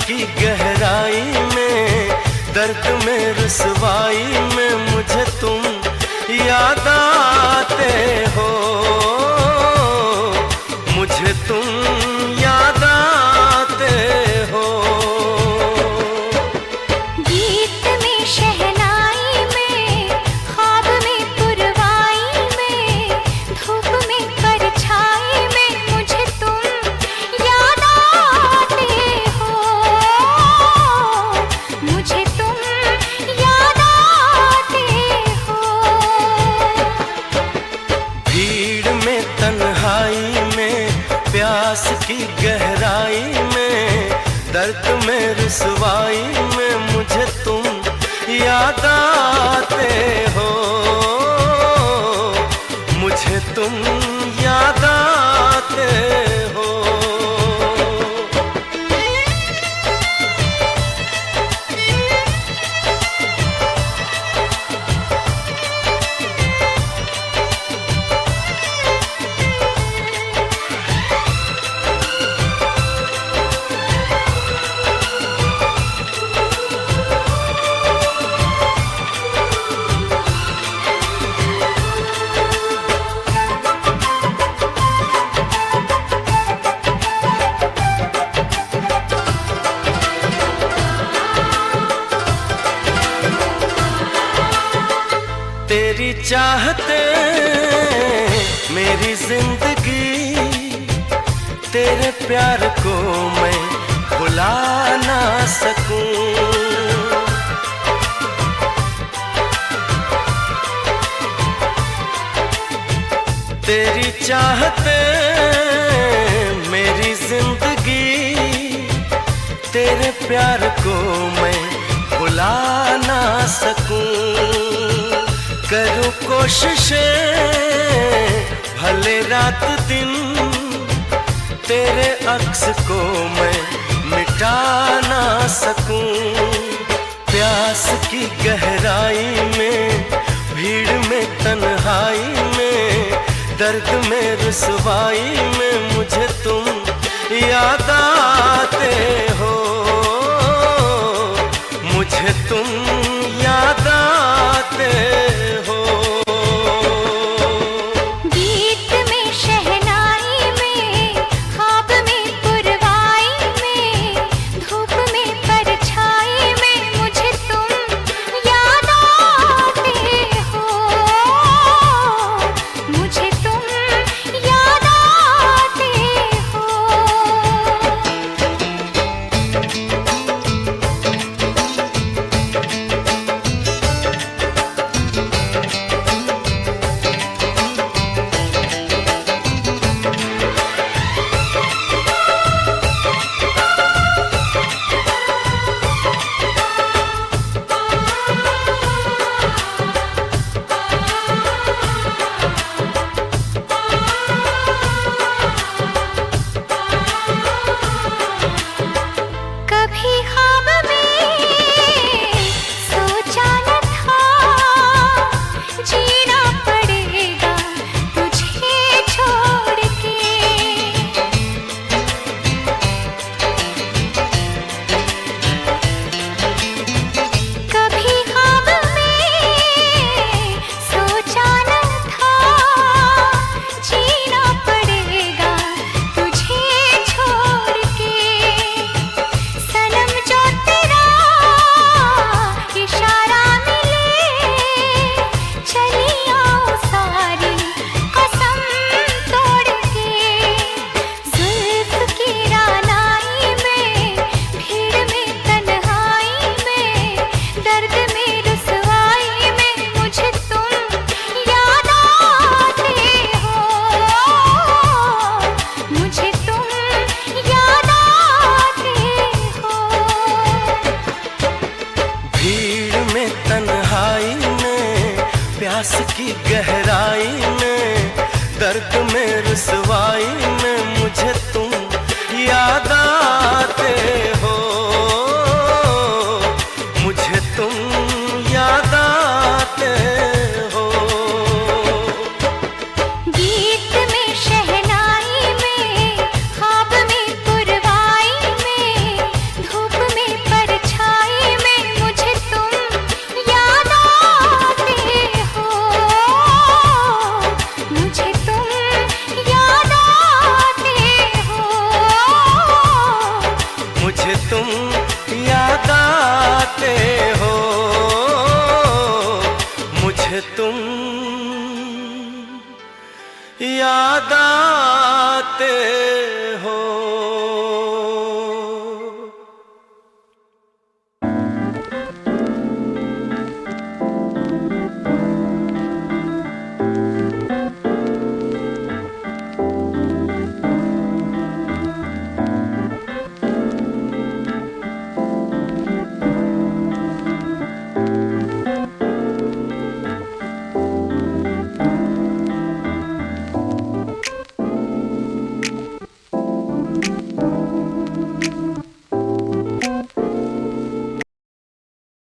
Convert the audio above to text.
की गहराई में, दर्द में रुसवाई में मुझे तुम याद आते हो, मुझे तुम याद आते हो। गीत में शहनाई में, ख्वाब में पुरवाई में, धूप में परछाई में मुझे तुम याद आते हो, मुझे तुम याद आते हो। भीड़ में तन्हाई में, प्यास की गहराई में, दर्द में रुसवाई में मुझे तुम याद आते हो, मुझे तुम याद आते हो। तेरी चाहते मेरी जिंदगी, तेरे प्यार को मैं भुला ना सकूं। तेरी चाहते मेरी जिंदगी, तेरे प्यार को मैं भुला ना सकूं। करूं कोशिशें भले रात दिन, तेरे अक्स को मैं मिटा ना सकूं। प्यास की गहराई में, भीड़ में तन्हाई में, दर्द में रुसवाई में मुझे तुम याद आते हो, मुझे तुम याद आते हो। गीत में शहनाई में, ख्वाब में पुरवाई में, धूप में परछाई में मुझे तुम याद आते हो, मुझे तुम याद आते हो। कभी ख्वाब में सोचा न था, जीना पड़ेगा तुझे छोड़ के। कभी ख्वाब में सोचा न था, जीना पड़ेगा तुझे छोड़ के। सनम जो तेरा इशारा मिले, चली आओ सारी कसम तोड़ के। जुल्फ की रानाई में, भीड़ में तन्हाई में, दर्द में रुसवाई में मुझे तुम याद आते हो, मुझे तुम याद आते हो। भीड़ में तन्हाई में, प्यास की गहराई में, दर्द में रुसवाई में मुझे तुम याद आते हो, मुझे तुम याद आते हो। गीत में शहनाई में, ख्वाब में पुरवाई में, धूप आते